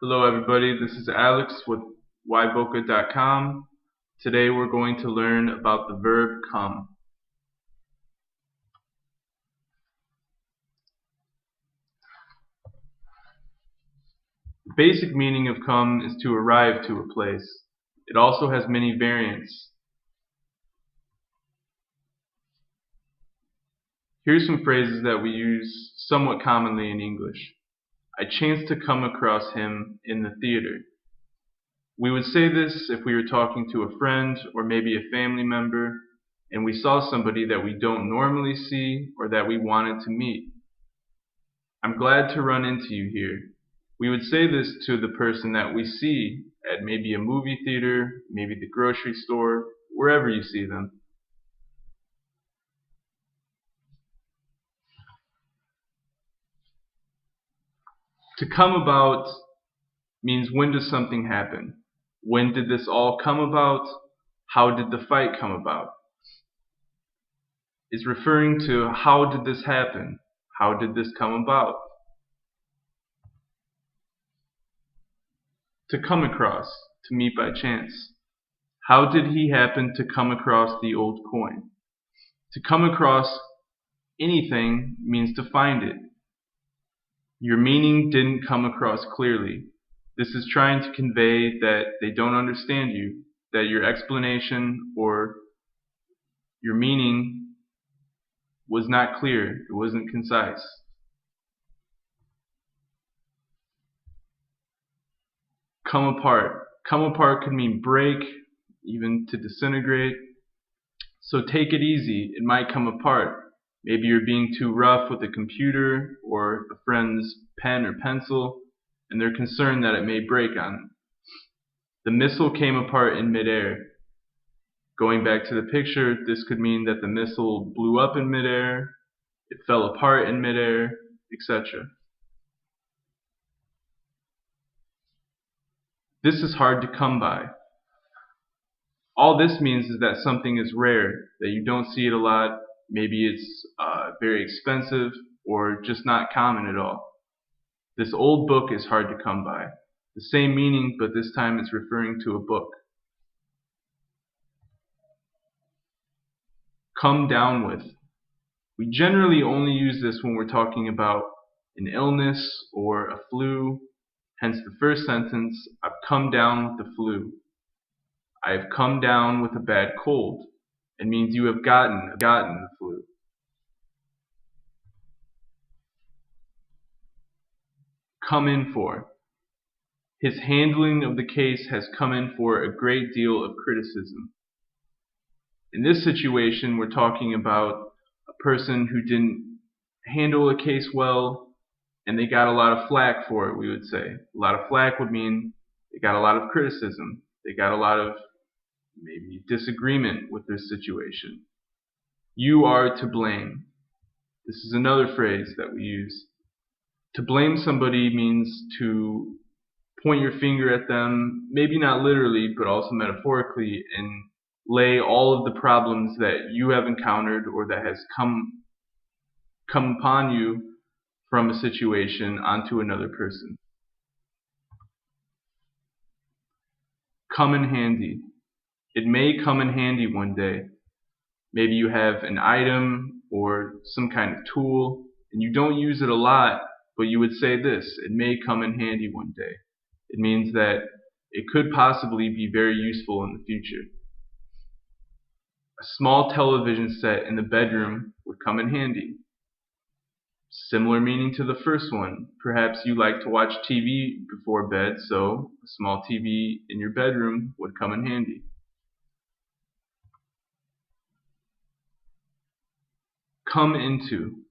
Hello everybody, this is Alex with yboca.com. Today we're going to learn about the verb come. The basic meaning of come is to arrive to a place. It also has many variants. Here's some phrases that we use somewhat commonly in English. I chanced to come across him in the theater. We would say this if we were talking to a friend or maybe a family member and we saw somebody that we don't normally see or that we wanted to meet. I'm glad to run into you here. We would say this to the person that we see at maybe a movie theater, maybe the grocery store, wherever you see them. To come about means when does something happen? When did this all come about? How did the fight come about? It's referring to how did this happen? How did this come about? To come across, to meet by chance. How did he happen to come across the old coin? To come across anything means to find it. Your meaning didn't come across clearly. This is trying to convey that they don't understand you, that your explanation or your meaning was not clear, it wasn't concise. Come apart. Come apart could mean break, even to disintegrate. So take it easy, it might come apart. Maybe you're being too rough with a computer or a friend's pen or pencil, and they're concerned that it may break on them. The missile came apart in midair. Going back to the picture, this could mean that the missile blew up in midair, it fell apart in midair, etc. This is hard to come by. All this means is that something is rare, that you don't see it a lot. Maybe it's very expensive or just not common at all. This old book is hard to come by. The same meaning, but this time it's referring to a book. Come down with. We generally only use this when we're talking about an illness or a flu. Hence the first sentence, I've come down with the flu. I have come down with a bad cold. It means you have gotten the flu. Come in for. His handling of the case has come in for a great deal of criticism. In this situation, we're talking about a person who didn't handle a case well, and they got a lot of flack for it, we would say. A lot of flack would mean they got a lot of criticism. They got a lot of maybe disagreement with this situation. You are to blame. This is another phrase that we use. To blame somebody means to point your finger at them, maybe not literally, but also metaphorically, and lay all of the problems that you have encountered or that has come upon you from a situation onto another person. Come in handy. It may come in handy one day. Maybe you have an item or some kind of tool and you don't use it a lot, but you would say this, it may come in handy one day. It means that it could possibly be very useful in the future. A small television set in the bedroom would come in handy. Similar meaning to the first one. Perhaps you like to watch TV before bed, so a small TV in your bedroom would come in handy. Come into.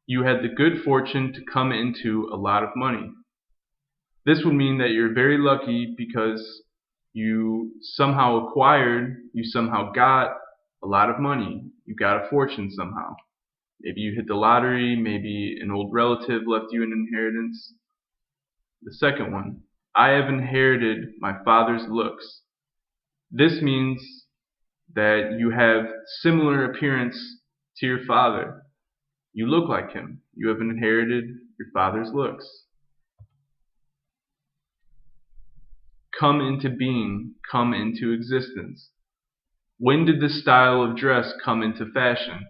You had the good fortune to come into a lot of money. This would mean that you're very lucky because you somehow acquired, you somehow got a lot of money. You got a fortune somehow. Maybe you hit the lottery, maybe an old relative left you an inheritance. The second one, I have inherited my father's looks. This means that you have similar appearance to your father. You look like him. You have inherited your father's looks. come into being, come into existence? When did this style of dress come into fashion?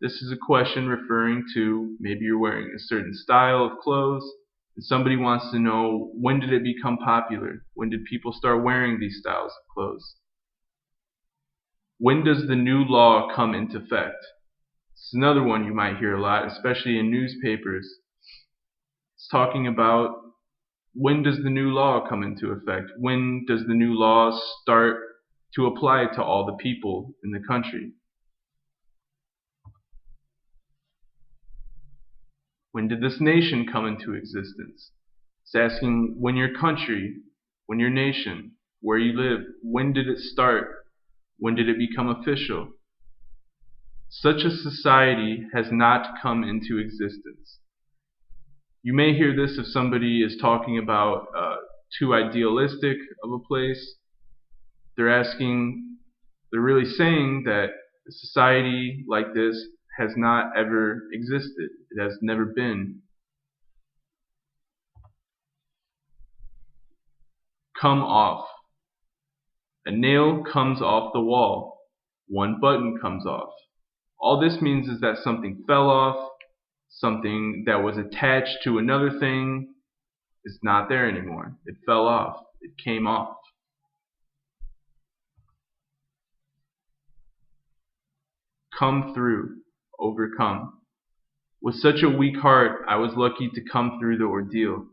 This is a question referring to maybe you're wearing a certain style of clothes, and somebody wants to know, when did it become popular? When did people start wearing these styles of clothes? When does the new law come into effect? It's another one you might hear a lot, especially in newspapers. It's talking about, when does the new law come into effect? When does the new law start to apply to all the people in the country? When did this nation come into existence? It's asking, when your country, when your nation, where you live, when did it start? When did it become official? Such a society has not come into existence. You may hear this if somebody is talking about too idealistic of a place. They're really saying that a society like this has not ever existed. It has never been. Come off. A nail comes off the wall. One button comes off. All this means is that something fell off, something that was attached to another thing is not there anymore. It fell off. It came off. Come through. Overcome. With such a weak heart, I was lucky to come through the ordeal.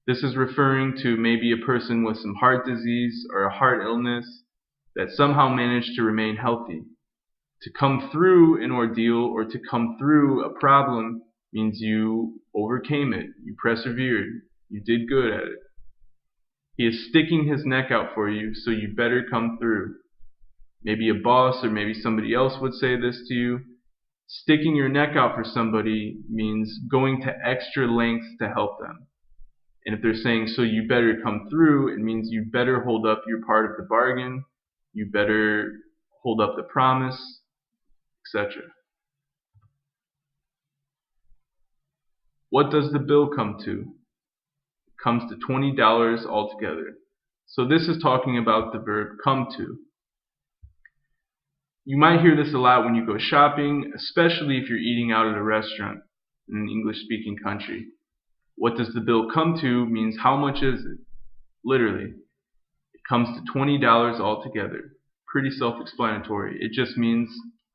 This is referring to maybe a person with some heart disease or a heart illness that somehow managed to remain healthy. To come through an ordeal or to come through a problem means you overcame it, you persevered, you did good at it. He is sticking his neck out for you, so you better come through. Maybe a boss or maybe somebody else would say this to you. Sticking your neck out for somebody means going to extra lengths to help them. And if they're saying, so you better come through, it means you better hold up your part of the bargain, you better hold up the promise, etc. What does the bill come to? It comes to $20 altogether. So this is talking about the verb come to. You might hear this a lot when you go shopping, especially if you're eating out at a restaurant in an English-speaking country. What does the bill come to means how much is it? Literally. It comes to $20 altogether. Pretty self-explanatory. It just means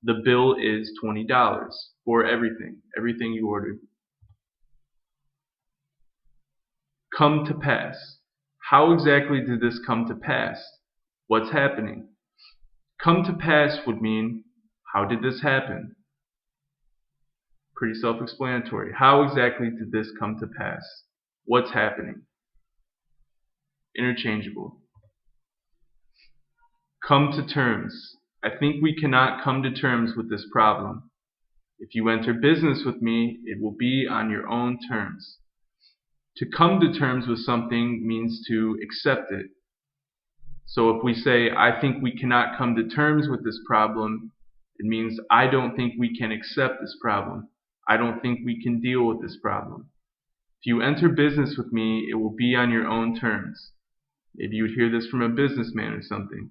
the bill is $20 for everything you ordered. Come to pass. How exactly did this come to pass? What's happening? Come to pass would mean, how did this happen? Pretty self-explanatory. How exactly did this come to pass? What's happening? Interchangeable. Come to terms. I think we cannot come to terms with this problem. If you enter business with me, it will be on your own terms. To come to terms with something means to accept it. So if we say, I think we cannot come to terms with this problem, it means I don't think we can accept this problem. I don't think we can deal with this problem. If you enter business with me, it will be on your own terms. Maybe you would hear this from a businessman or something.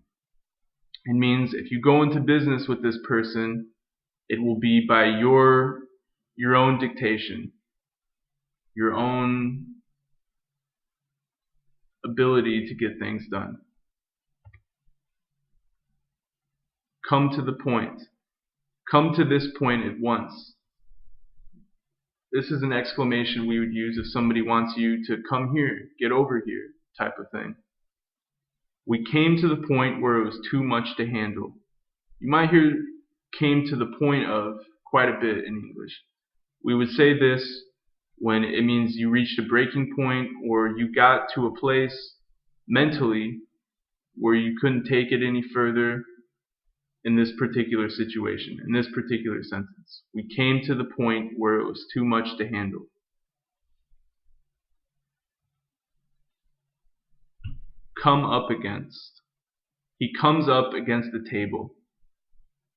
It means if you go into business with this person, it will be by your own dictation, your own ability to get things done. Come to the point. Come to this point at once. This is an exclamation we would use if somebody wants you to come here, get over here, type of thing. We came to the point where it was too much to handle. You might hear came to the point of quite a bit in English. We would say this when it means you reached a breaking point or you got to a place mentally where you couldn't take it any further in this particular situation, in this particular sentence. We came to the point where it was too much to handle. Come up against. He comes up against the table.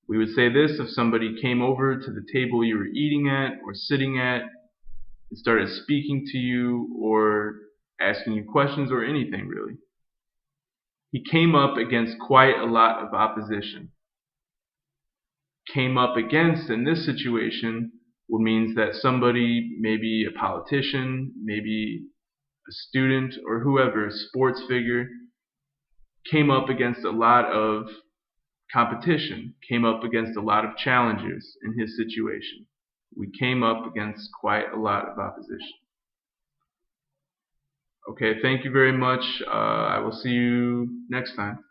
We would say this if somebody came over to the table you were eating at or sitting at and started speaking to you or asking you questions or anything really. He came up against quite a lot of opposition. Came up against in this situation means that somebody, maybe a politician, maybe a student or whoever, a sports figure, came up against a lot of competition, came up against a lot of challenges in his situation. We came up against quite a lot of opposition. Okay, thank you very much. I will see you next time.